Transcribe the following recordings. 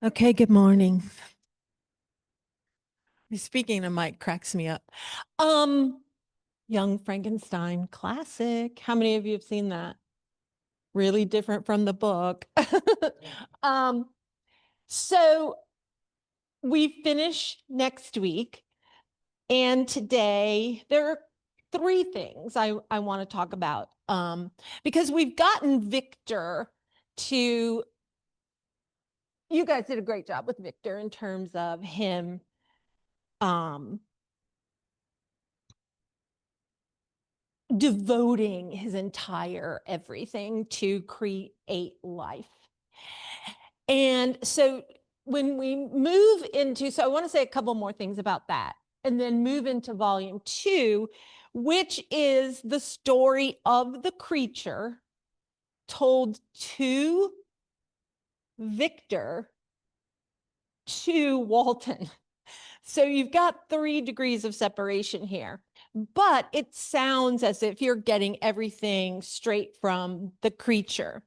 Okay, good morning. Speaking of Mike cracks me up. Um, Young Frankenstein classic. How many of you have seen that? Really different from the book. Um, so we finish next week, and today there are three things I want to talk about. Because we've gotten Victor to, you guys did a great job with Victor in terms of him um devoting his entire everything to create life. And so when we move into, so I want to say a couple more things about that, and then move into volume 2, which is the story of the creature told to Victor to Walton. So you've got 3 degrees of separation here, but it sounds as if you're getting everything straight from the creature.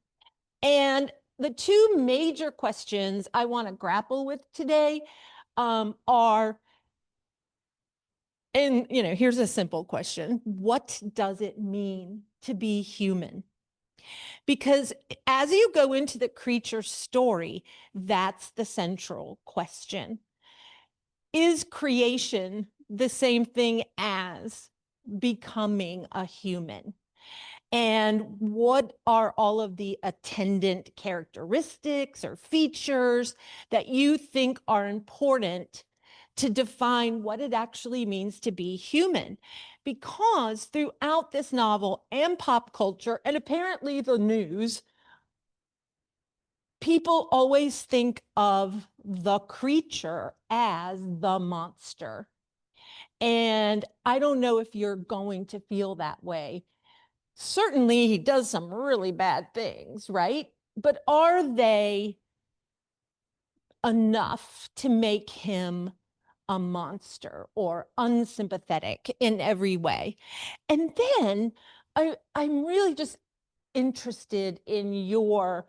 And the 2 major questions I want to grapple with today are, and here's a simple question. What does it mean to be human? Because as you go into the creature story, that's the central question. Is creation the same thing as becoming a human? And what are all of the attendant characteristics or features that you think are important to define what it actually means to be human? Because throughout this novel and pop culture, and apparently the news, people always think of the creature as the monster. And I don't know if you're going to feel that way. Certainly, he does some really bad things, right? But are they enough to make him a monster or unsympathetic in every way? And then I'm really just interested in your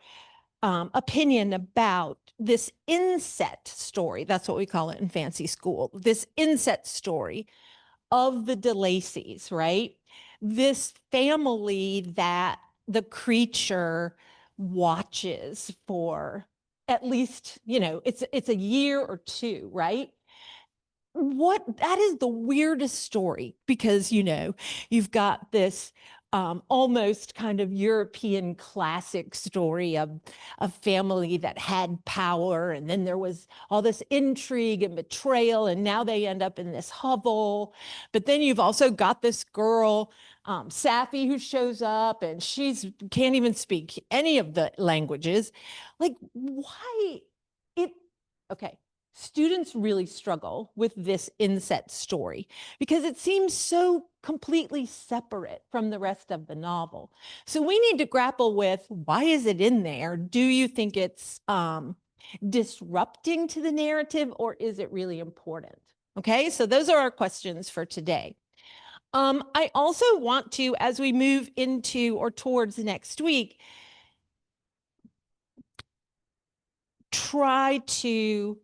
opinion about this inset story. That's what we call it in fancy school. This inset story of the DeLacy's, right? This family that the creature watches for at least, it's a year or 2, right? That is the weirdest story because you've got this almost kind of European classic story of a family that had power, and then there was all this intrigue and betrayal, and now they end up in this hovel. But then you've also got this girl, Safi, who shows up, and she's can't even speak any of the languages. Like, why it? Okay, students really struggle with this inset story because it seems so completely separate from the rest of the novel. So we need to grapple with, why is it in there? Do you think it's disrupting to the narrative, or is it really important? Okay, so those are our questions for today. I also want to, as we move into or towards next week, try to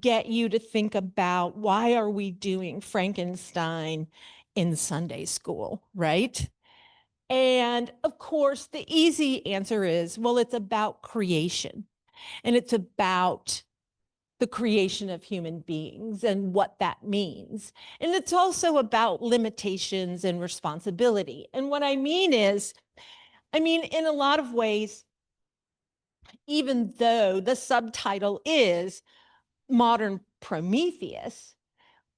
get you to think about, why are we doing Frankenstein in Sunday school, right? And of course, the easy answer is, well, it's about creation, and it's about the creation of human beings and what that means. And it's also about limitations and responsibility. And what I mean is, in a lot of ways, even though the subtitle is Modern Prometheus,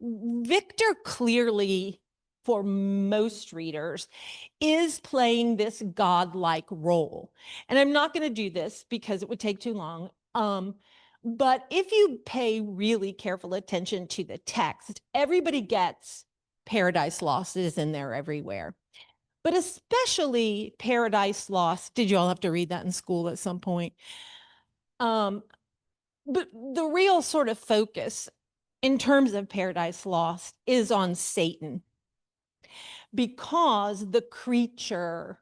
Victor clearly, for most readers, is playing this godlike role. And I'm not going to do this because it would take too long. But if you pay really careful attention to the text, everybody gets Paradise Lost is in there everywhere. But especially Paradise Lost. Did you all have to read that in school at some point? But the real sort of focus in terms of Paradise Lost is on Satan, because the creature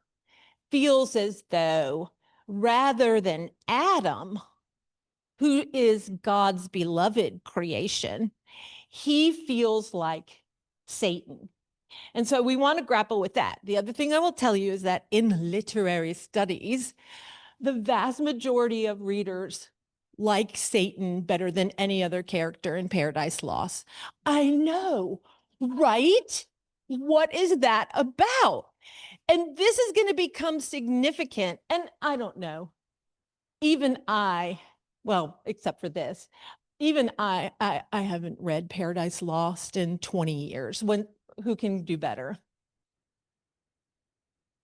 feels as though, rather than Adam, who is God's beloved creation, he feels like Satan. And so we want to grapple with that. The other thing I will tell you is that in literary studies, the vast majority of readers like Satan better than any other character in Paradise Lost. I know, right? What is that about? And this is going to become significant. And I don't know, even I, well, except for this, even I haven't read Paradise Lost in 20 years. Who can do better?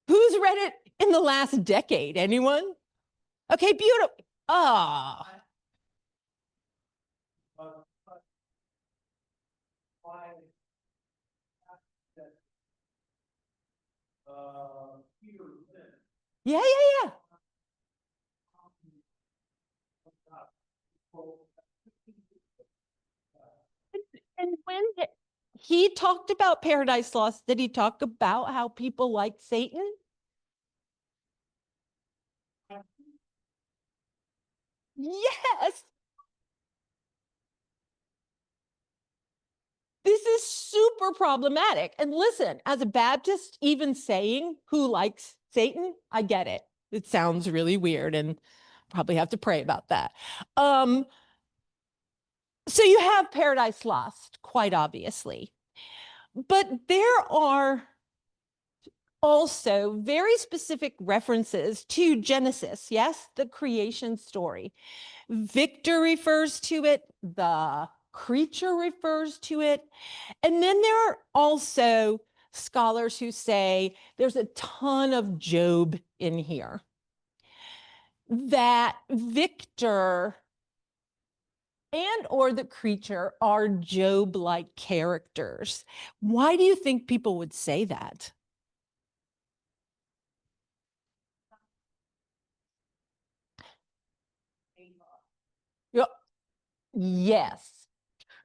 Who's read it in the last decade? Anyone? Okay, beautiful. Ah. Yeah, yeah, yeah. And when he talked about Paradise Lost, did he talk about how people like Satan? Yes. This is super problematic. And listen, as a Baptist, even saying who likes Satan, I get it. It sounds really weird and probably have to pray about that. So you have Paradise Lost, quite obviously. But there are also very specific references to Genesis, yes, the creation story. Victor refers to it, the creature refers to it. And then there are also scholars who say there's a ton of Job in here. That Victor and or the creature are Job-like characters. Why do you think people would say that? Yeah. Yes.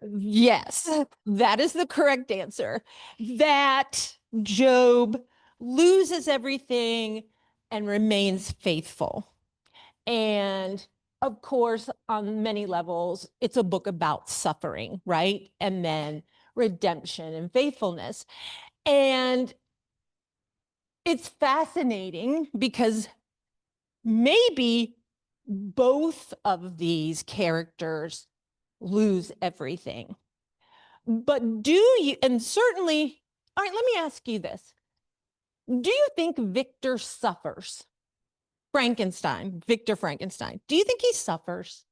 Yes, that is the correct answer. That Job loses everything and remains faithful. And of course, on many levels, it's a book about suffering, right? And then redemption and faithfulness. And it's fascinating because maybe both of these characters lose everything. But do you, and certainly, all right, let me ask you this. Do you think Victor suffers? Frankenstein, Victor Frankenstein. Do you think he suffers?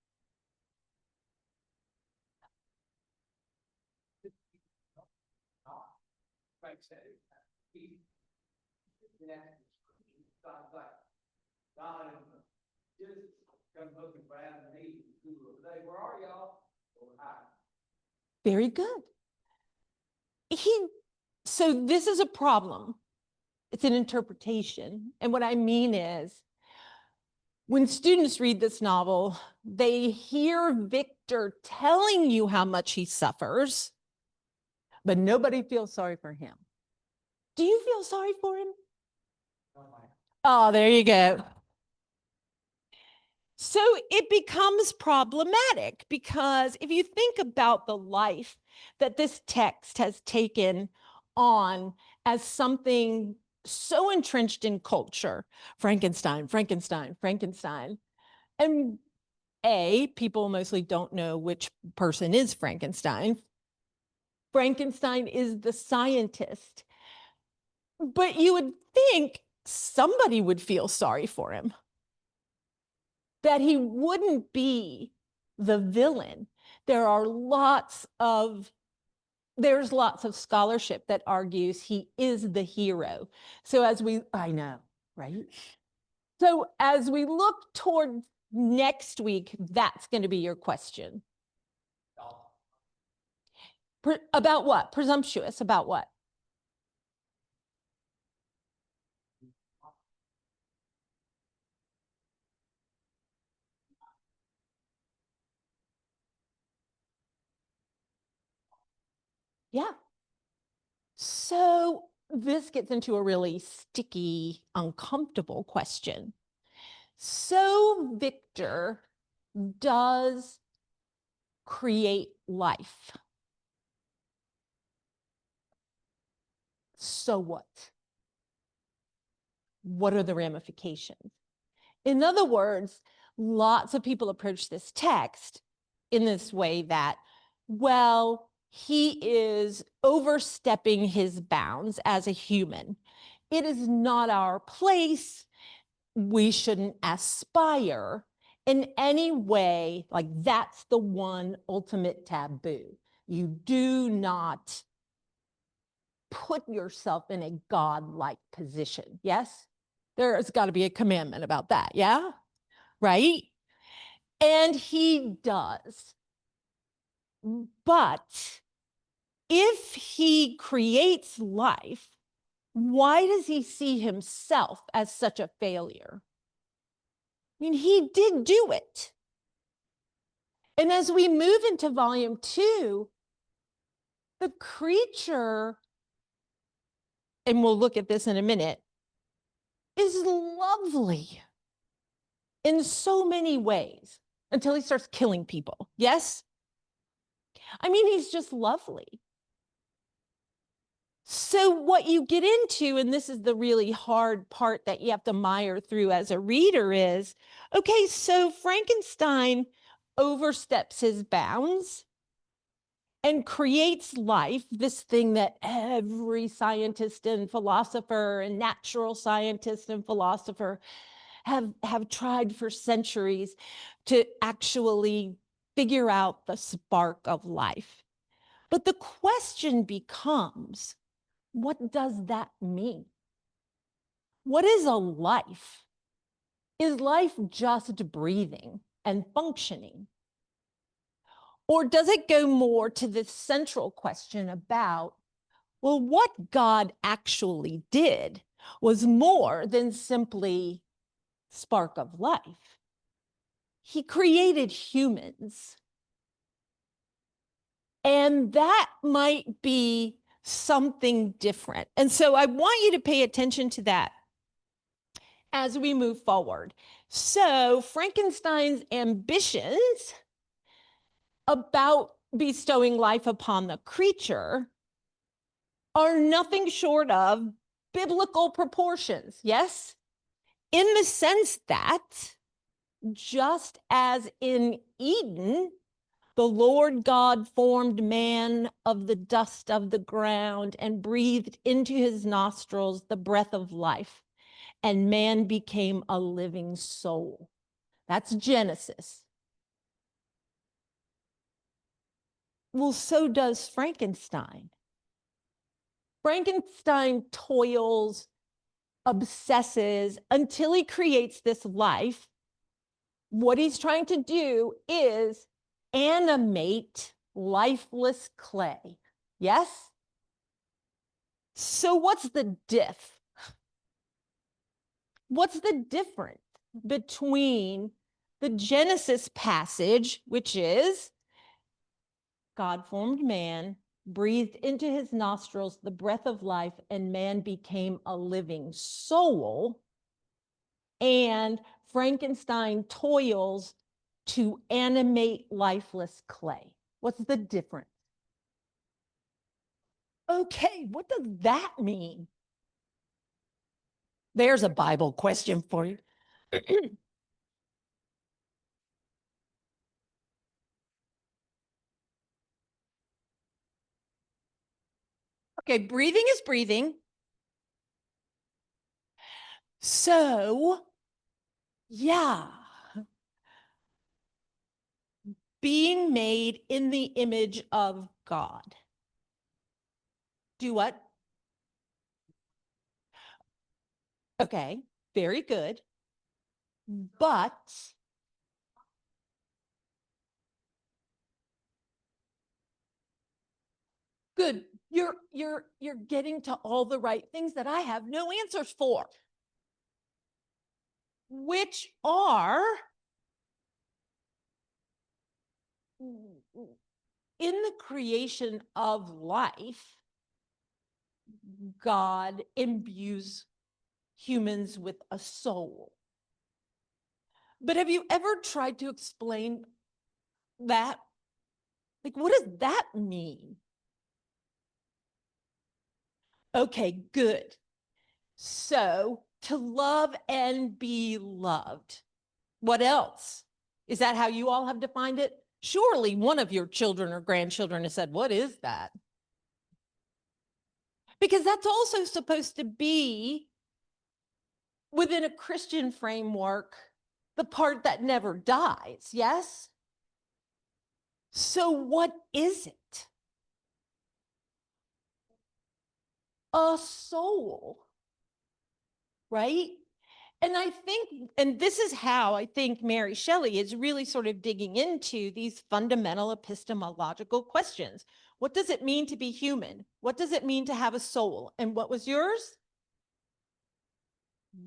Very good. He, so this is a problem. It's an interpretation. And what I mean is, when students read this novel, they hear Victor telling you how much he suffers, but nobody feels sorry for him. Do you feel sorry for him? Oh, there you go. So it becomes problematic because if you think about the life that this text has taken on as something so entrenched in culture, Frankenstein, Frankenstein, Frankenstein, and people mostly don't know which person is Frankenstein. Frankenstein is the scientist, but you would think somebody would feel sorry for him, that he wouldn't be the villain. There's lots of scholarship that argues he is the hero. So I know, right? So as we look toward next week, that's going to be your question. About what? Presumptuous, about what? Yeah. So this gets into a really sticky, uncomfortable question. So Victor does create life. So what? What are the ramifications? In other words, lots of people approach this text in this way that, well, he is overstepping his bounds as a human. It is not our place. We shouldn't aspire in any way, like that's the one ultimate taboo. You do not put yourself in a godlike position. Yes? There's got to be a commandment about that. Yeah? Right? And he does. But if he creates life, why does he see himself as such a failure? I mean, he did do it. And as we move into volume 2, the creature, and we'll look at this in a minute, is lovely in so many ways until he starts killing people. Yes? I mean, he's just lovely. So what you get into, and this is the really hard part that you have to mire through as a reader, is, okay, so Frankenstein oversteps his bounds and creates life, this thing that every scientist and philosopher and natural scientist and philosopher have tried for centuries to actually figure out the spark of life. But the question becomes, what does that mean? What is a life? Is life just breathing and functioning? Or does it go more to this central question about, well, what God actually did was more than simply spark of life. He created humans. And that might be something different. And so I want you to pay attention to that as we move forward. So Frankenstein's ambitions about bestowing life upon the creature are nothing short of biblical proportions, yes? In the sense that just as in Eden, the Lord God formed man of the dust of the ground and breathed into his nostrils the breath of life, and man became a living soul. That's Genesis. Well, so does Frankenstein. Frankenstein toils, obsesses until he creates this life. What he's trying to do is animate lifeless clay. Yes? So what's the diff? What's the difference between the Genesis passage, which is God formed man, breathed into his nostrils the breath of life, and man became a living soul, and Frankenstein toils to animate lifeless clay? What's the difference? Okay, what does that mean? There's a Bible question for you. Okay, breathing is breathing. So, yeah, being made in the image of God. Do what? Okay, very good. But good. You're getting to all the right things that I have no answers for, which are in the creation of life, God imbues humans with a soul. But have you ever tried to explain that? Like, what does that mean? Okay, good. So to love and be loved. What else? Is that how you all have defined it? Surely one of your children or grandchildren has said, what is that? Because that's also supposed to be within a Christian framework, the part that never dies, yes? So what is it? A soul, right? And I think, and this is how I think Mary Shelley is really sort of digging into these fundamental epistemological questions. What does it mean to be human? What does it mean to have a soul? And what was yours?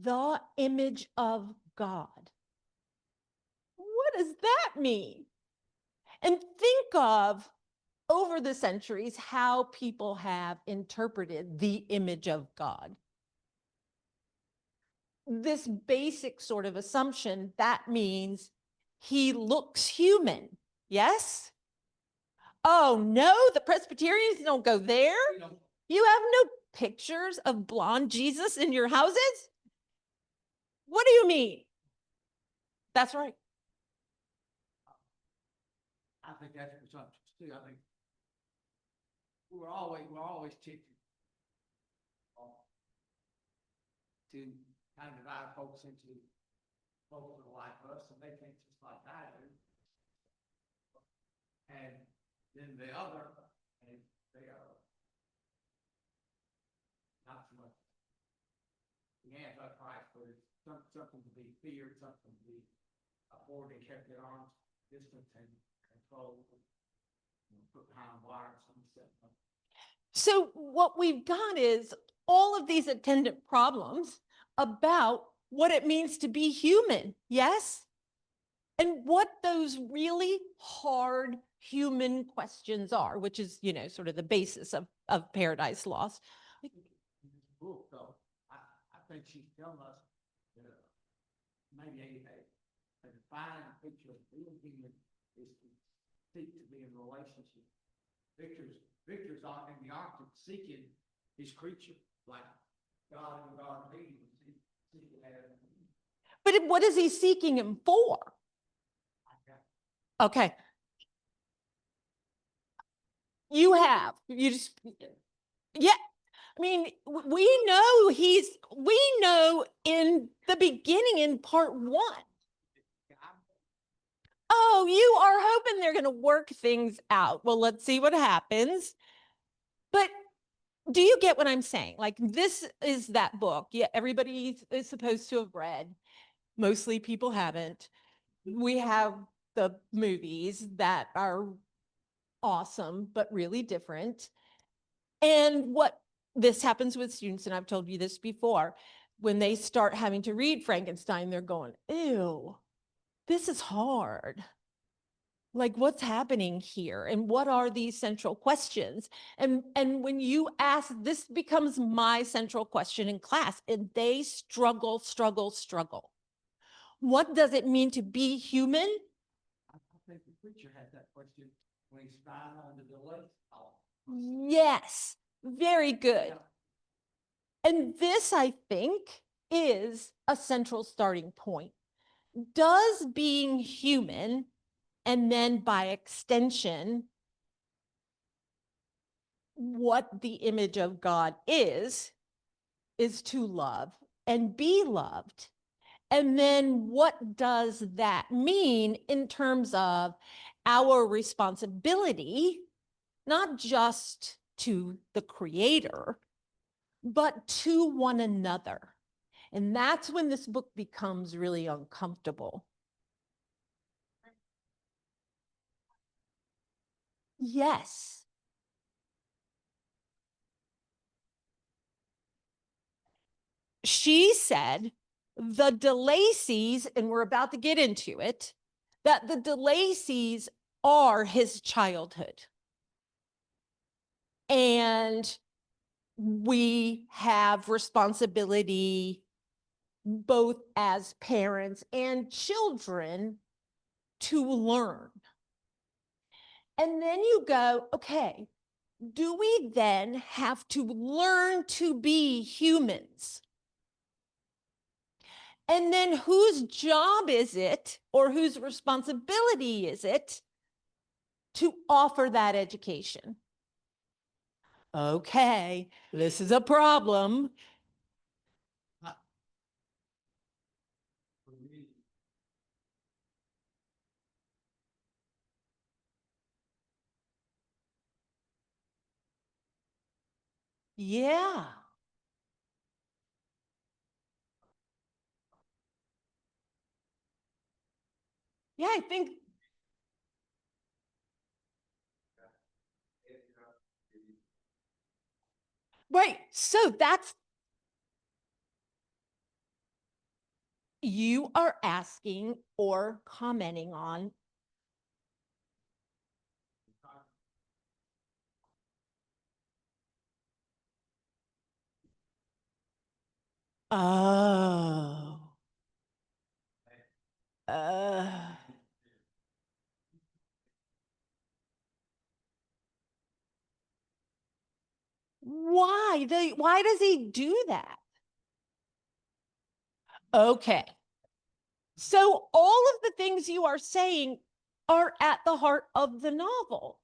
The image of God. What does that mean? And think of over the centuries how people have interpreted the image of God. This basic sort of assumption that means he looks human. Yes? Oh, no, the Presbyterians don't go there. You have no pictures of blonde Jesus in your houses? What do you mean? That's right. I think that's presumptuous too. I think we're always teaching to kind of divide folks into folks that are like us and they think just like I do. And then the other, and they are not so much the Antichrist, but it's something to be feared, something to be abhorred and kept at arm's distance and controlled, put behind wires and stuff. So what we've got is all of these attendant problems about what it means to be human, yes? And what those really hard human questions are, which is, you know, sort of the basis of Paradise Lost. In this book, though, I think she's telling us that maybe a defining picture of being human is to seek to be in a relationship. Victor's on in the Arctic seeking his creature, like God and God being seeking Adam. But what is he seeking him for? Okay. You just, yeah. I mean, we know in the beginning in part 1. Oh, you are hoping they're going to work things out. Well, let's see what happens. But do you get what I'm saying? Like, this is that book. Yeah, everybody is supposed to have read. Mostly people haven't. We have the movies that are awesome, but really different. And what this happens with students, and I've told you this before, when they start having to read Frankenstein, they're going, ew, this is hard. Like, what's happening here? And what are these central questions? And when you ask, this becomes my central question in class, and they struggle. What does it mean to be human? I think the preacher had that question when he's spying on the delay. Yes, very good. Yeah. And this, I think, is a central starting point. Does being human, and then by extension, what the image of God is to love and be loved. And then what does that mean in terms of our responsibility, not just to the Creator, but to one another? And that's when this book becomes really uncomfortable. Yes. She said the DeLacy's, and we're about to get into it, that the DeLacy's are his childhood. And we have responsibility both as parents and children, to learn. And then you go, okay, do we then have to learn to be humans? And then whose job is it, or whose responsibility is it to offer that education? Okay, this is a problem. For me, Yeah. Yeah, I think, right. So that's, you are asking or commenting on. Oh. Uh, why does he do that? Okay. So all of the things you are saying are at the heart of the novel.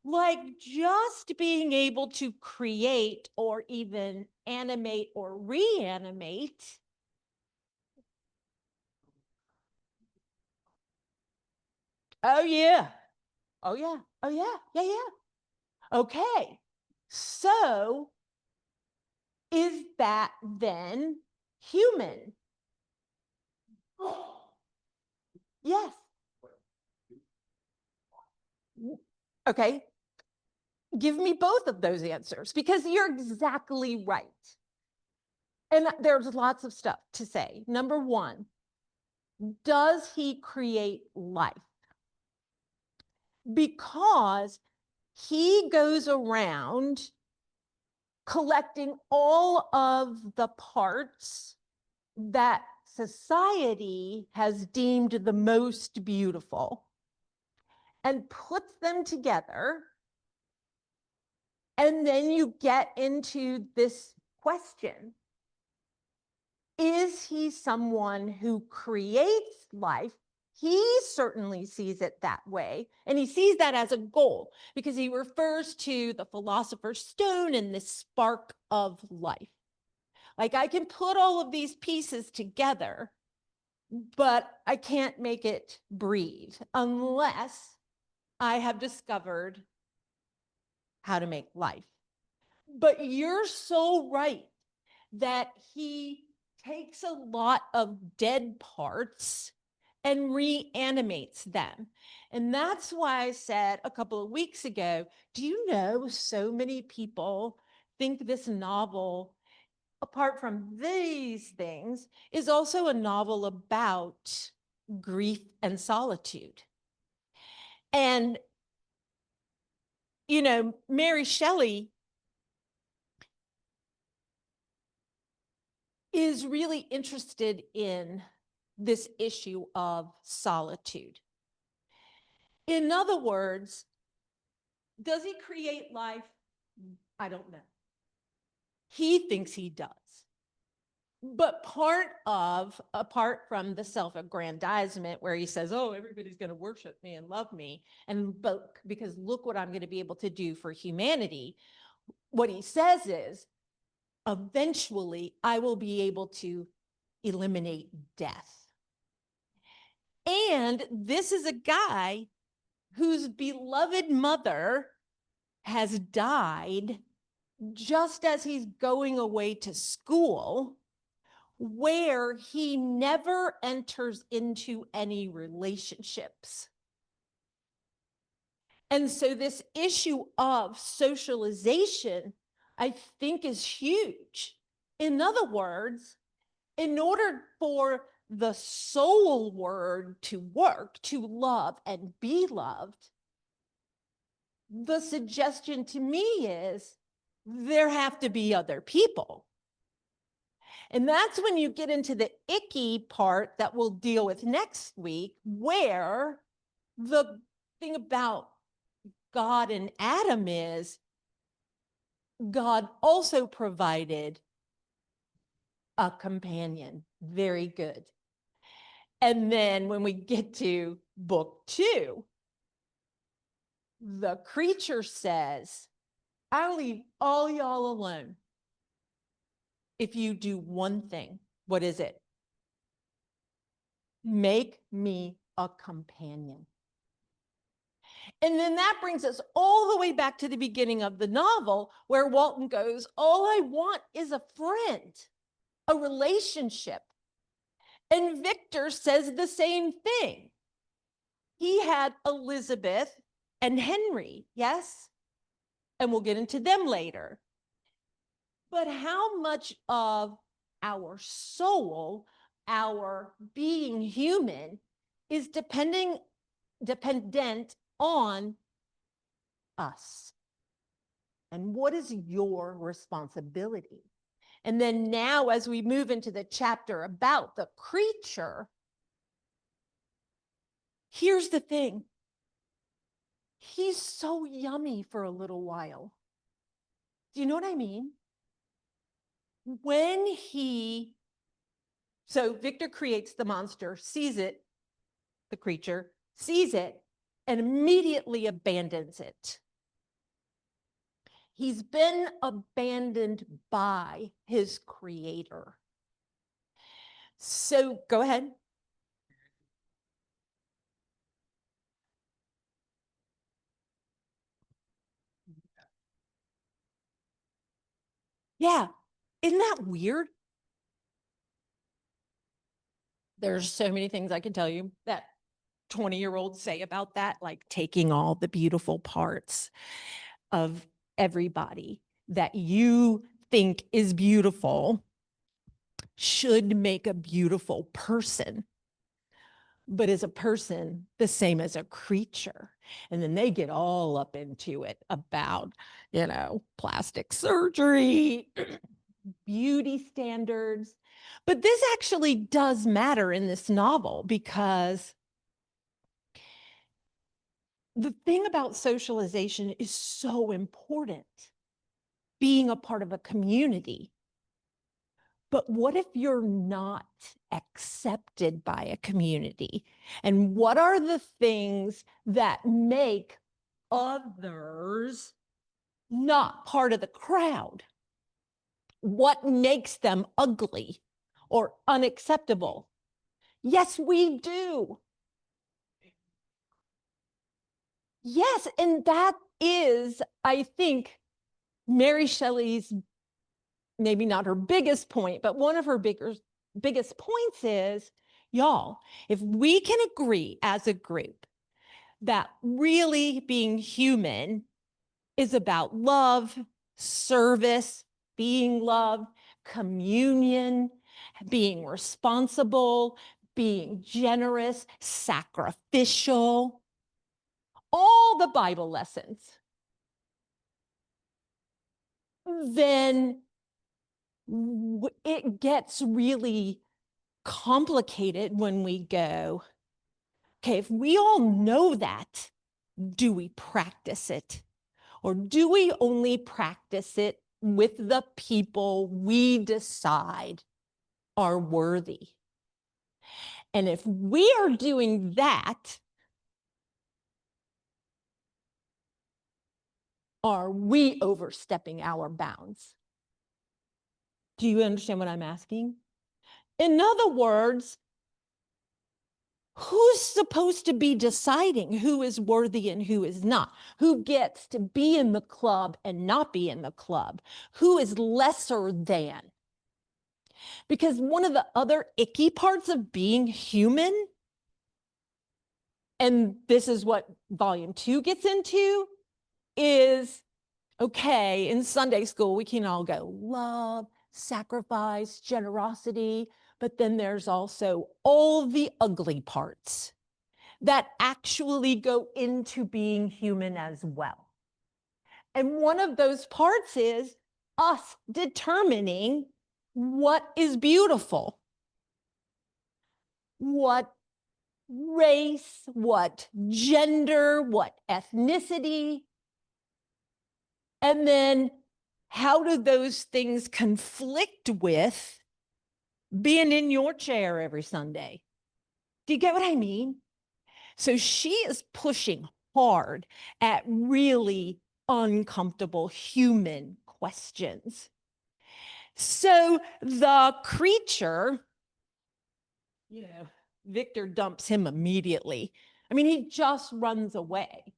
Like just being able to create or even animate or reanimate. Oh yeah. Oh yeah. Oh yeah. Yeah, yeah. Okay. So is that then human? Yes. Okay. Give me both of those answers because you're exactly right. And there's lots of stuff to say. Number one, does he create life? Because he goes around collecting all of the parts that society has deemed the most beautiful and puts them together. And then you get into this question. Is he someone who creates life? He certainly sees it that way. And he sees that as a goal because he refers to the philosopher's stone and this spark of life. Like I can put all of these pieces together, but I can't make it breathe unless I have discovered how to make life. But you're so right that he takes a lot of dead parts and reanimates them. And that's why I said a couple of weeks ago, do you know so many people think this novel, apart from these things, is also a novel about grief and solitude. And, you know, Mary Shelley is really interested in this issue of solitude. In other words, does he create life? I don't know. He thinks he does. But apart from the self-aggrandizement where he says, oh, everybody's going to worship me and love me, but because look what I'm going to be able to do for humanity, what he says is, eventually I will be able to eliminate death. And this is a guy whose beloved mother has died just as he's going away to school, where he never enters into any relationships. And so this issue of socialization, I think, is huge. In other words, in order for the soul word to work, to love and be loved, the suggestion to me is there have to be other people. And that's when you get into the icky part that we'll deal with next week, where the thing about God and Adam is God also provided a companion. Very good. And then when we get to book 2, the creature says, I'll leave all y'all alone if you do one thing. What is it? Make me a companion. And then that brings us all the way back to the beginning of the novel, where Walton goes, all I want is a friend, a relationship. And Victor says the same thing. He had Elizabeth and Henry, yes? And we'll get into them later. But how much of our soul, our being human, is dependent on us? And what is your responsibility? And then now, as we move into the chapter about the creature, here's the thing. He's so yummy for a little while. Do you know what I mean? So Victor creates the monster, sees it, the creature, sees it, and immediately abandons it. He's been abandoned by his creator. So go ahead. Yeah. Isn't that weird? There's so many things I can tell you that 20-year-olds say about that, like taking all the beautiful parts of everybody that you think is beautiful should make a beautiful person, but is a person the same as a creature? And then they get all up into it about, plastic surgery, beauty standards. But this actually does matter in this novel, because the thing about socialization is so important, being a part of a community. But what if you're not accepted by a community? And what are the things that make others not part of the crowd? What makes them ugly or unacceptable? Yes, we do. Yes, and that is, I think, Mary Shelley's, maybe not her biggest point, but one of her biggest points is, y'all, if we can agree as a group that really being human is about love, service, being loved, communion, being responsible, being generous, sacrificial, all the Bible lessons, then it gets really complicated when we go, okay, if we all know that, do we practice it? Or do we only practice it with the people we decide are worthy? And if we are doing that, are we overstepping our bounds? Do you understand what I'm asking? In other words, who's supposed to be deciding who is worthy and who is not? Who gets to be in the club and not be in the club? Who is lesser than? Because one of the other icky parts of being human, and this is what volume 2 gets into, is, okay, in Sunday school, we can all go love, sacrifice, generosity, but then there's also all the ugly parts that actually go into being human as well. And one of those parts is us determining what is beautiful, what race, what gender, what ethnicity, and then how do those things conflict with being in your chair every Sunday? Do you get what I mean? So she is pushing hard at really uncomfortable human questions. So the creature, Victor dumps him immediately. I mean, he just runs away.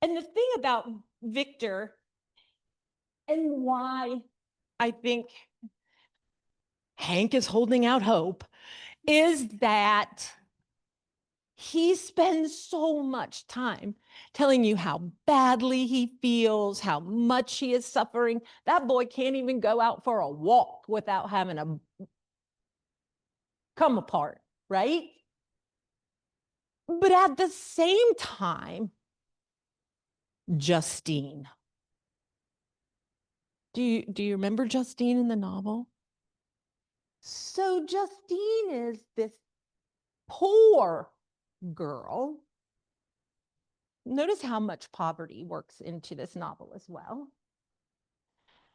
And the thing about Victor, and why I think Hank is holding out hope, is that he spends so much time telling you how badly he feels, how much he is suffering. That boy can't even go out for a walk without having a come apart, right? But at the same time, Justine. Do you remember Justine in the novel? So Justine is this poor girl. Notice how much poverty works into this novel as well.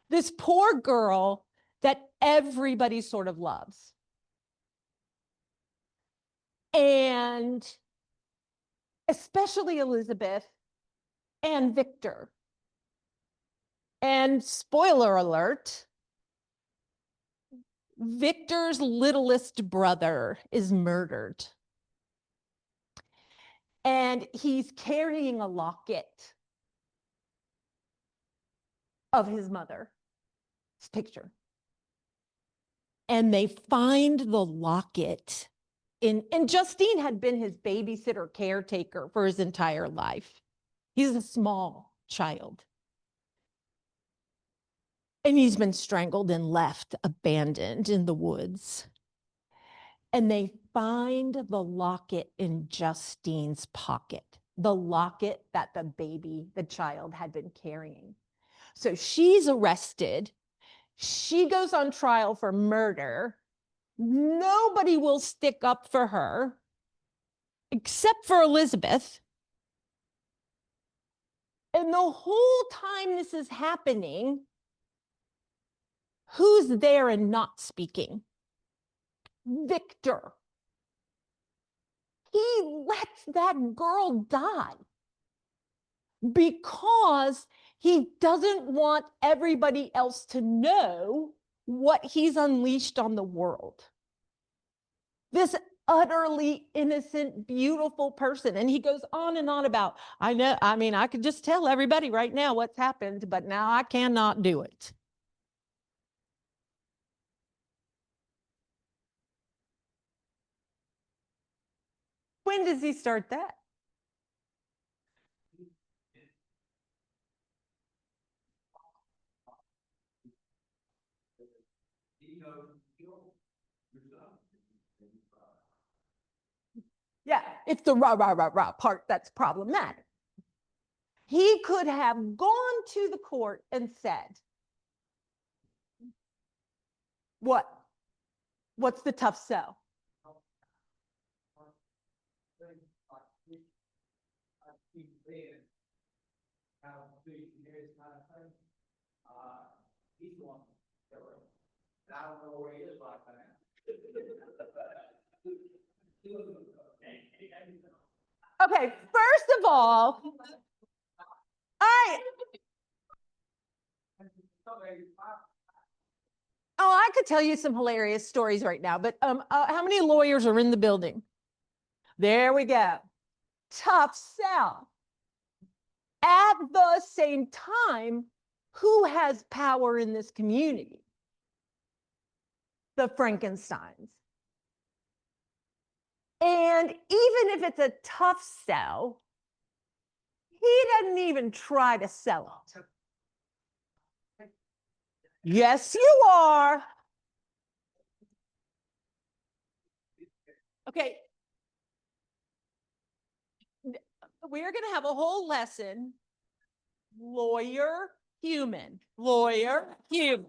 This poor girl that everybody sort of loves. And especially Elizabeth and Victor. And spoiler alert, Victor's littlest brother is murdered. And he's carrying a locket of his mother's picture. And they find the locket and Justine had been his babysitter caretaker for his entire life. He's a small child. And he's been strangled and left abandoned in the woods. And they find the locket in Justine's pocket, the locket that the child had been carrying. So she's arrested. She goes on trial for murder. Nobody will stick up for her except for Elizabeth. And the whole time this is happening, who's there and not speaking? Victor. He lets that girl die because he doesn't want everybody else to know what he's unleashed on the world. This utterly innocent, beautiful person. And he goes on and on about, I could just tell everybody right now what's happened, but now I cannot do it. When does he start that? Yeah, it's the rah, rah, rah, rah part that's problematic. He could have gone to the court and said, what? What's the tough sell? He's one. I don't know where he is like that. Okay, first of all right. Oh, I could tell you some hilarious stories right now, but how many lawyers are in the building? There we go. Tough sell. At the same time, who has power in this community? The Frankensteins. And even if it's a tough sell, he doesn't even try to sell it. Yes, you are. Okay. We're going to have a whole lesson. Lawyer, human. Lawyer, human.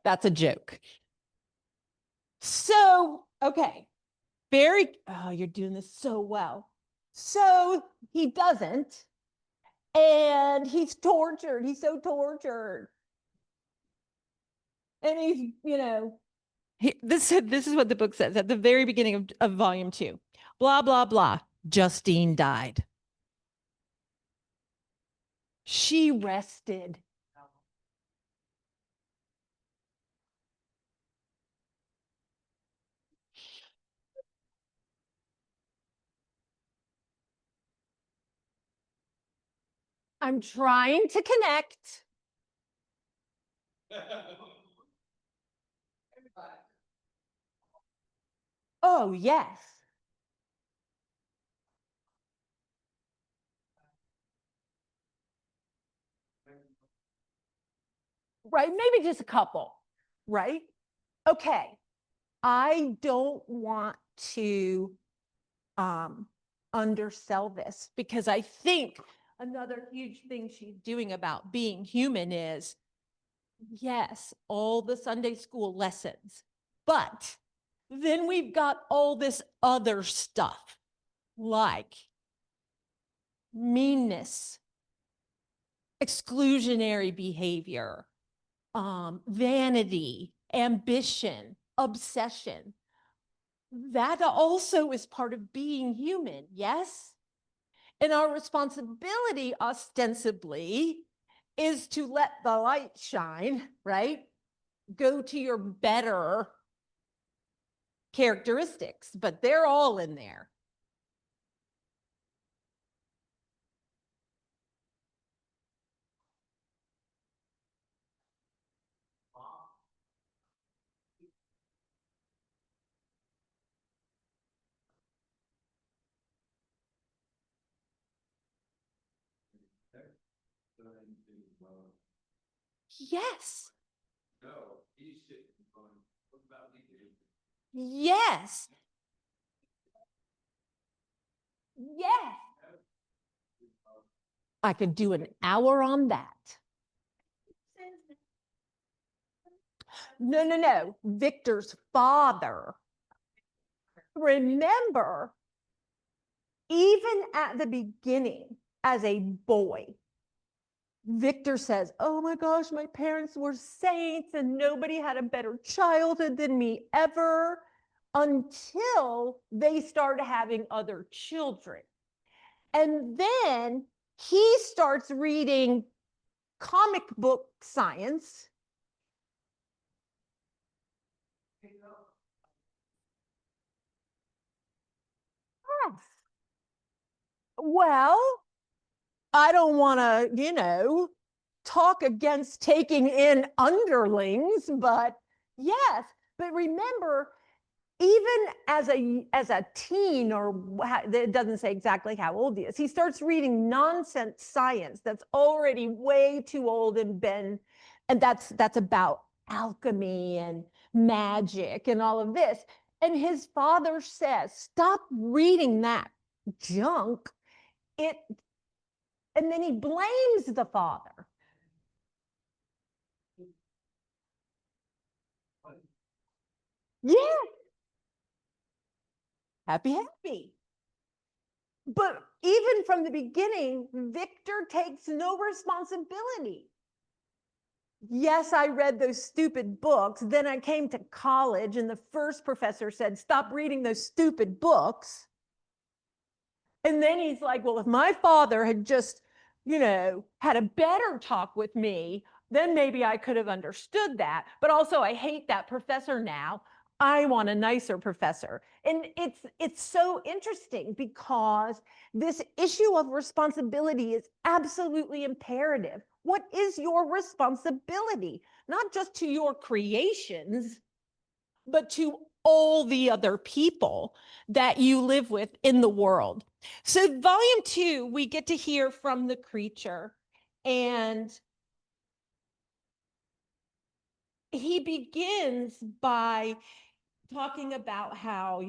That's a joke. So, okay. Oh, you're doing this so well. So he doesn't, and he's tortured. He's so tortured. And this is what the book says at the very beginning of volume 2. Blah, blah, blah. Justine died. She rested. I'm trying to connect. Oh, yes. Right? Maybe just a couple, right? Okay. I don't want to undersell this because I think another huge thing she's doing about being human is, yes, all the Sunday school lessons, but then we've got all this other stuff like meanness, exclusionary behavior, vanity, ambition, obsession. That also is part of being human, yes? And our responsibility, ostensibly, is to let the light shine, right? Go to your better characteristics, but they're all in there. Yes. Yes. Yes. I could do an hour on that. No, no, no. Victor's father. Remember, even at the beginning, as a boy, Victor says, oh my gosh, my parents were saints and nobody had a better childhood than me ever, until they started having other children. And then he starts reading comic book science. Yes. Well, I don't want to, talk against taking in underlings, but yes. But remember, even as a teen, or it doesn't say exactly how old he is, he starts reading nonsense science that's already way too old and been, and that's about alchemy and magic and all of this. And his father says, stop reading that junk. It And then he blames the father. Yeah, happy, happy. But even from the beginning, Victor takes no responsibility. Yes, I read those stupid books. Then I came to college, and the first professor said, stop reading those stupid books. And then he's like, well, if my father had just, had a better talk with me, then maybe I could have understood that. But also, I hate that professor now. I want a nicer professor. And it's so interesting because this issue of responsibility is absolutely imperative. What is your responsibility? Not just to your creations, but to all the other people that you live with in the world. So, volume 2, we get to hear from the creature, and he begins by talking about how,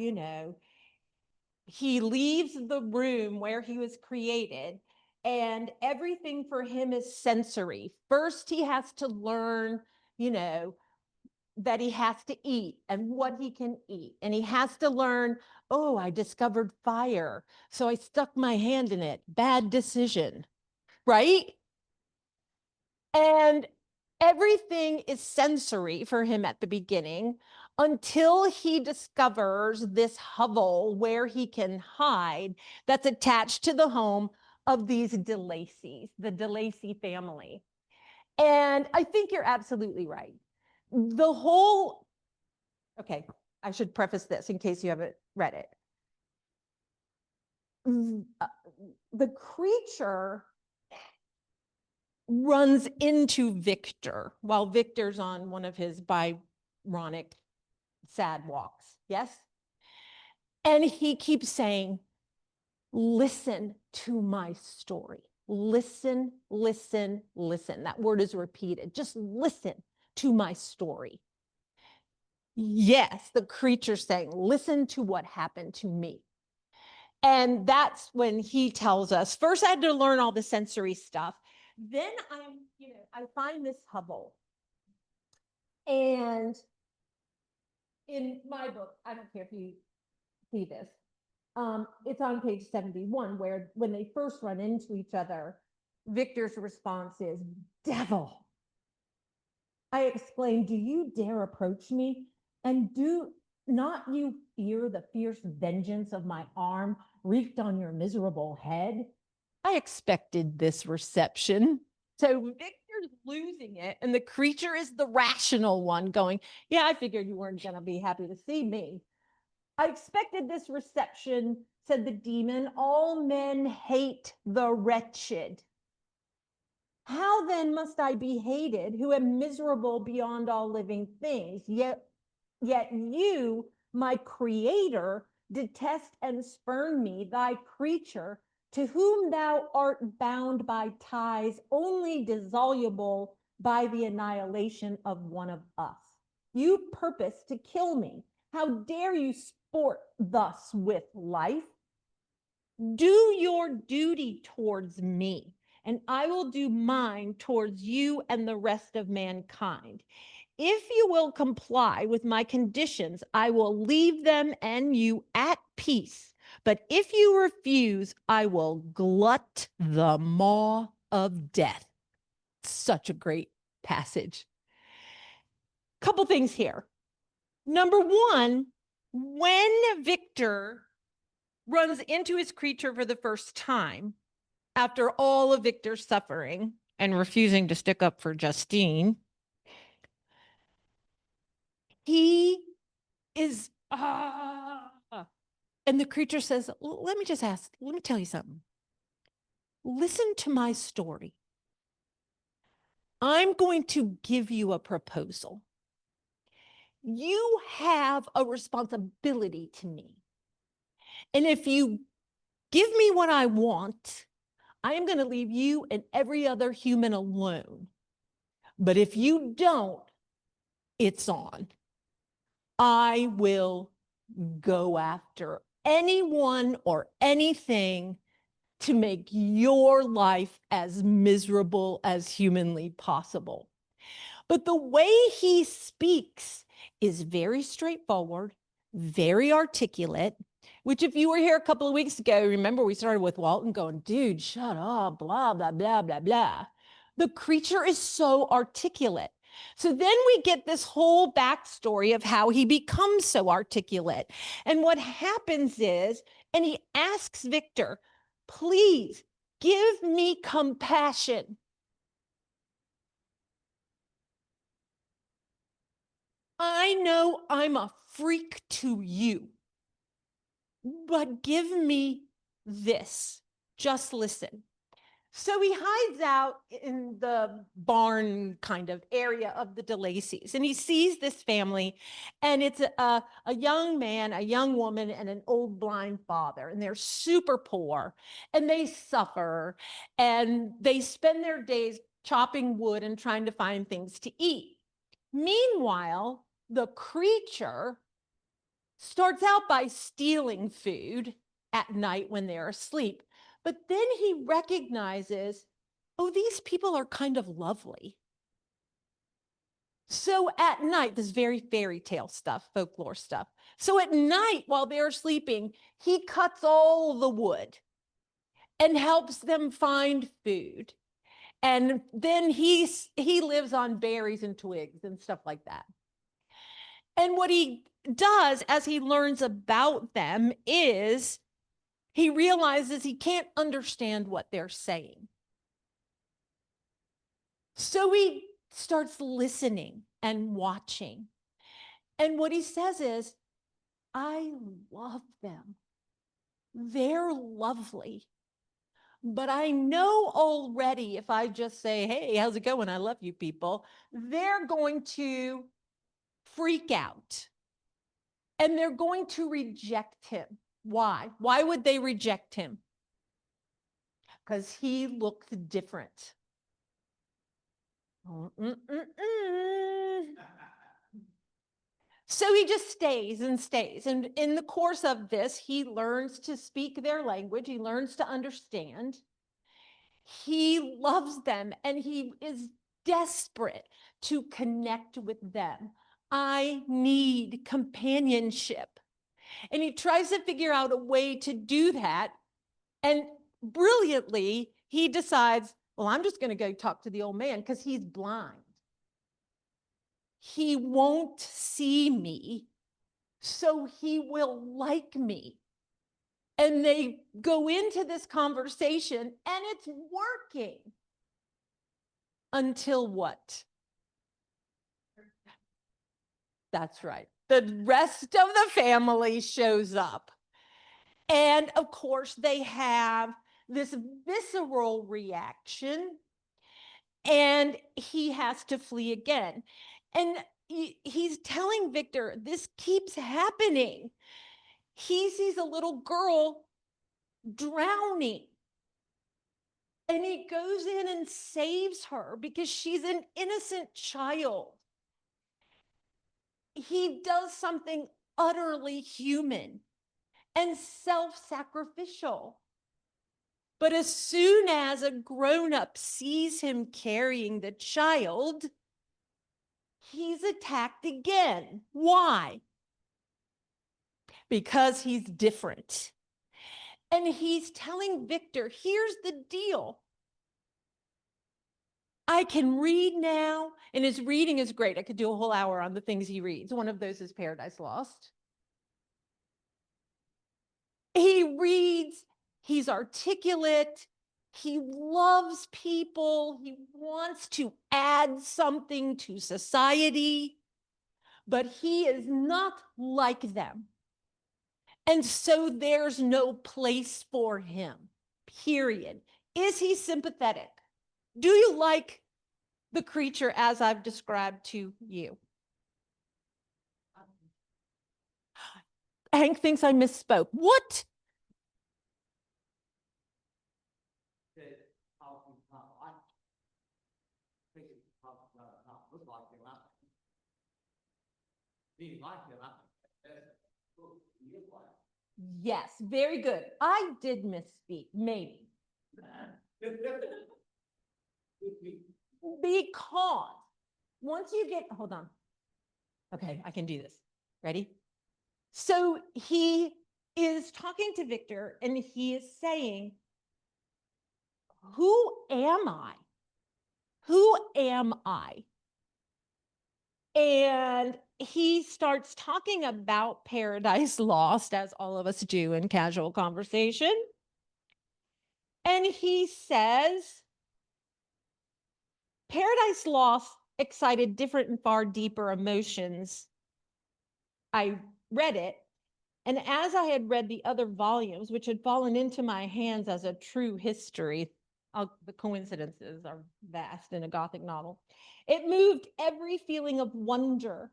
he leaves the room where he was created, and everything for him is sensory. First, he has to learn you know, that he has to eat and what he can eat. And he has to learn, oh, I discovered fire, so I stuck my hand in it. Bad decision, right? And everything is sensory for him at the beginning until he discovers this hovel where he can hide that's attached to the home of these DeLacy's, the DeLacy family. And I think you're absolutely right. The whole, okay, I should preface this in case you haven't read it. The creature runs into Victor while Victor's on one of his Byronic sad walks. Yes? And he keeps saying, listen to my story. Listen, listen, listen. That word is repeated. Just listen to my story. Yes, the creature's saying, listen to what happened to me. And that's when he tells us, first I had to learn all the sensory stuff. Then I find this hovel. And in my book, I don't care if you see this, it's on page 71, where when they first run into each other, Victor's response is, devil. I exclaimed, do you dare approach me? And do not you fear the fierce vengeance of my arm wreaked on your miserable head? I expected this reception. So Victor's losing it, and the creature is the rational one going, yeah, I figured you weren't going to be happy to see me. I expected this reception, said the demon. All men hate the wretched. How then must I be hated, who am miserable beyond all living things? Yet you, my creator, detest and spurn me, thy creature, to whom thou art bound by ties only dissoluble by the annihilation of one of us. You purpose to kill me. How dare you sport thus with life? Do your duty towards me, and I will do mine towards you and the rest of mankind. If you will comply with my conditions, I will leave them and you at peace. But if you refuse, I will glut the maw of death. Such a great passage. Couple things here. Number one, when Victor runs into his creature for the first time, after all of Victor's suffering and refusing to stick up for Justine, he is, and the creature says, let me tell you something. Listen to my story. I'm going to give you a proposal. You have a responsibility to me. And if you give me what I want, I am going to leave you and every other human alone. But if you don't, it's on. I will go after anyone or anything to make your life as miserable as humanly possible. But the way he speaks is very straightforward, very articulate, which if you were here a couple of weeks ago, remember we started with Walton going, dude, shut up, blah, blah, blah, blah, blah. The creature is so articulate. So then we get this whole backstory of how he becomes so articulate. And what happens is, and he asks Victor, please give me compassion. I know I'm a freak to you, but give me this. Just listen. So he hides out in the barn kind of area of the DeLacy's, and he sees this family, and it's a young man, a young woman, and an old blind father, and they're super poor, and they suffer, and they spend their days chopping wood and trying to find things to eat. Meanwhile, the creature starts out by stealing food at night when they're asleep. But then he recognizes, oh, these people are kind of lovely. So at night, this is very fairy tale stuff, folklore stuff. So at night, while they're sleeping, he cuts all the wood and helps them find food. And then he lives on berries and twigs and stuff like that. And what he does as he learns about them is he realizes he can't understand what they're saying. So he starts listening and watching. And what he says is, I love them. They're lovely. But I know already if I just say, hey, how's it going? I love you people, they're going to freak out and they're going to reject him. Why? Why would they reject him? Because he looked different. So he just stays and stays. And in the course of this, he learns to speak their language. He learns to understand. He loves them and he is desperate to connect with them. I need companionship. And he tries to figure out a way to do that. And brilliantly, he decides, well, I'm just going to go talk to the old man because he's blind. He won't see me, so he will like me. And they go into this conversation and it's working. Until what? That's right. The rest of the family shows up. And of course, they have this visceral reaction and he has to flee again. And he's telling Victor, this keeps happening. He sees a little girl drowning. And he goes in and saves her because she's an innocent child. He does something utterly human and self-sacrificial. But as soon as a grown-up sees him carrying the child, he's attacked again. Why? Because he's different. And he's telling Victor, here's the deal. I can read now, and his reading is great. I could do a whole hour on the things he reads. One of those is Paradise Lost. He reads, he's articulate, he loves people, he wants to add something to society, but he is not like them. And so there's no place for him, period. Is he sympathetic? Do you like the creature as I've described to you? Hank thinks I misspoke. What? Yes, very good. I did misspeak, maybe. Because once you get, hold on. Okay, I can do this. Ready? So he is talking to Victor and he is saying, who am I? Who am I? And he starts talking about Paradise Lost, as all of us do in casual conversation. And he says, Paradise Lost excited different and far deeper emotions. I read it, and as I had read the other volumes, which had fallen into my hands as a true history, the coincidences are vast in a Gothic novel, it moved every feeling of wonder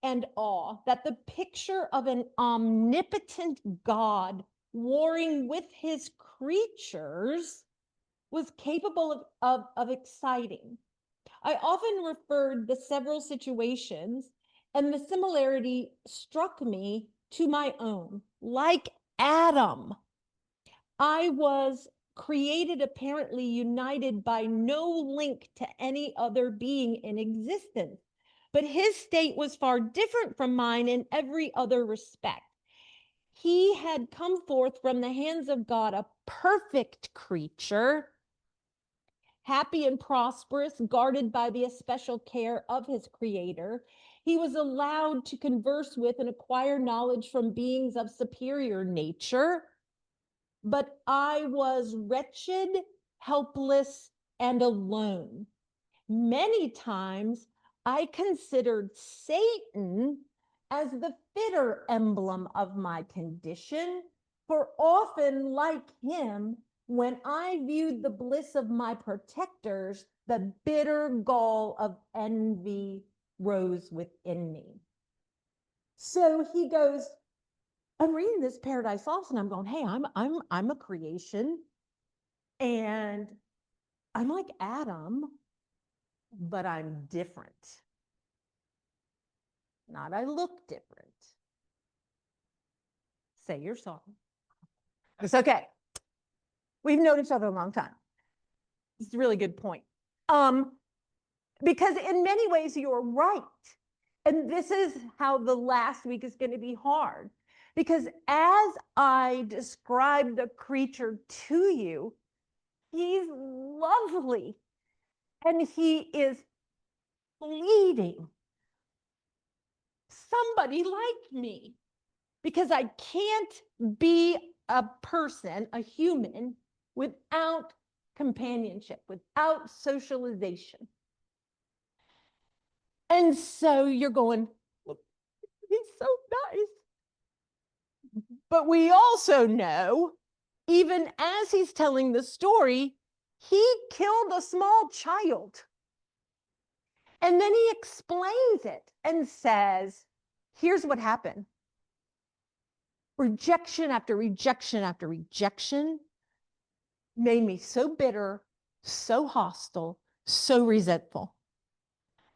and awe that the picture of an omnipotent God warring with his creatures was capable of exciting. I often referred the several situations, and the similarity struck me to my own. Like Adam, I was created apparently united by no link to any other being in existence, but his state was far different from mine in every other respect. He had come forth from the hands of God, a perfect creature, happy and prosperous, guarded by the especial care of his creator. He was allowed to converse with and acquire knowledge from beings of superior nature. But I was wretched, helpless, and alone. Many times I considered Satan as the fitter emblem of my condition, for often, like him, when I viewed the bliss of my protectors, the bitter gall of envy rose within me. So he goes, I'm reading this Paradise Lost and I'm going, hey, I'm a creation and I'm like Adam, but I'm different. Not I look different. Say you're sorry. It's okay. We've known each other a long time. It's a really good point. Because in many ways you're right. And this is how the last week is going to be hard. Because as I describe the creature to you, he's lovely and he is fleeting. Somebody like me, because I can't be a person, a human, without companionship, without socialization. And so you're going, well, he's so nice. But we also know, even as he's telling the story, he killed a small child. And then he explains it and says, here's what happened. Rejection after rejection after rejection made me so bitter, so hostile, so resentful.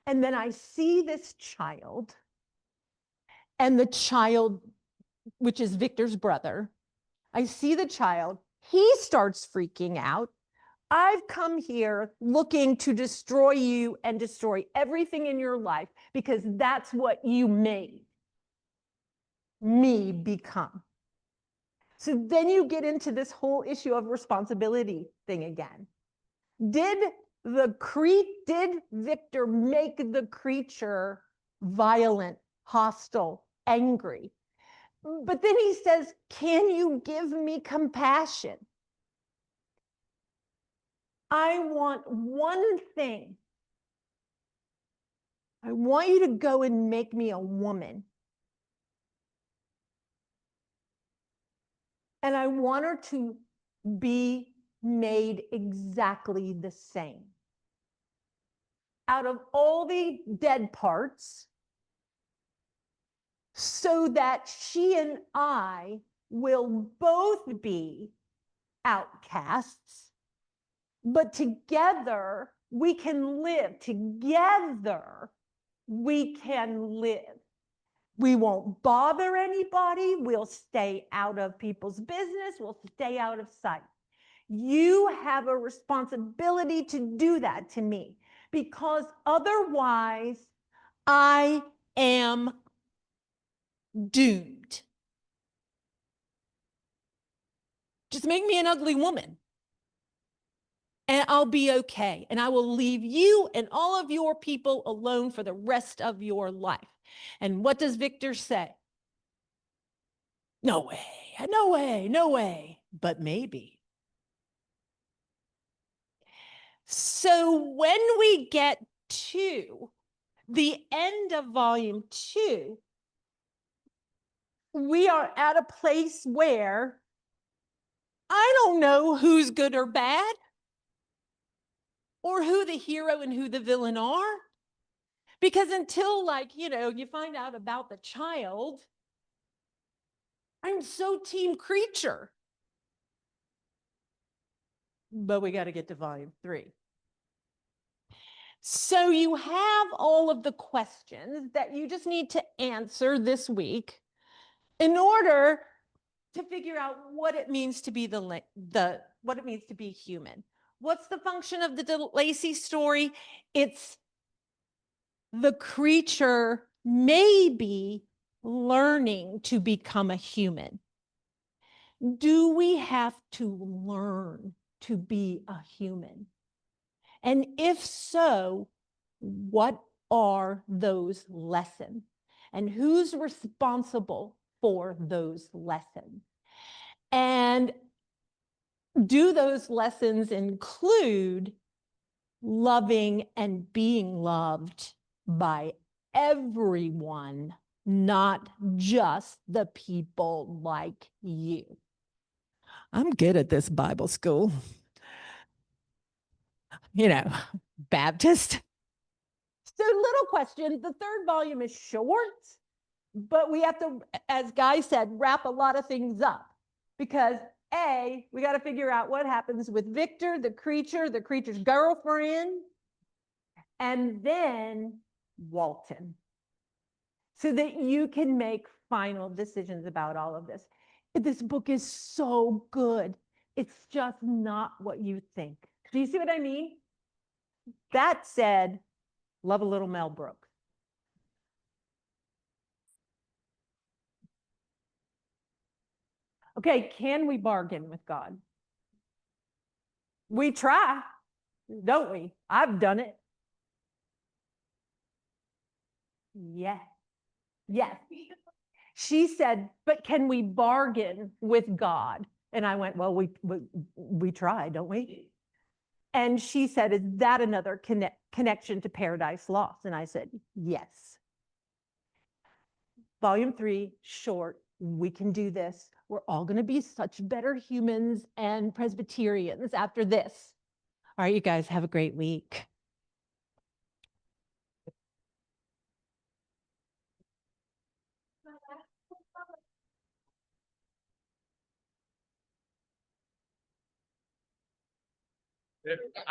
And then I see this child, and the child, which is Victor's brother, I see the child, he starts freaking out. I've come here looking to destroy you and destroy everything in your life because that's what you made me become. So then you get into this whole issue of responsibility thing again. Did Victor make the creature violent, hostile, angry? But then he says, can you give me compassion? I want one thing. I want you to go and make me a woman. And I want her to be made exactly the same. Out of all the dead parts, so that she and I will both be outcasts, but together we can live. Together we can live. We won't bother anybody. We'll stay out of people's business. We'll stay out of sight. You have a responsibility to do that to me, because otherwise I am doomed. Just make me an ugly woman and I'll be okay. And I will leave you and all of your people alone for the rest of your life. And what does Victor say? No way, no way, no way, but maybe. So when we get to the end of volume 2, we are at a place where I don't know who's good or bad, or who the hero and who the villain are. Because until, you find out about the child, I'm so team creature. But we got to get to volume 3. So you have all of the questions that you just need to answer this week in order to figure out what it means to be what it means to be human. What's the function of the De Lacy story? It's the creature may be learning to become a human. Do we have to learn to be a human? And if so, what are those lessons? And who's responsible for those lessons? And do those lessons include loving and being loved by everyone, not just the people like you? I'm good at this Bible school. Baptist. So, little question. The third volume is short, but we have to, as Guy said, wrap a lot of things up because we got to figure out what happens with Victor, the creature's girlfriend, and then Walton, so that you can make final decisions about all of this. This book is so good. It's just not what you think. Do you see what I mean? That said, love a little Mel Brooks. Okay, can we bargain with God? We try, don't we? I've done it. Yes. Yes. She said, but can we bargain with God? And I went, well, we try, don't we? And she said, is that another connection to Paradise Lost? And I said, yes. Volume 3, short. We can do this. We're all going to be such better humans and Presbyterians after this. All right, you guys, have a great week.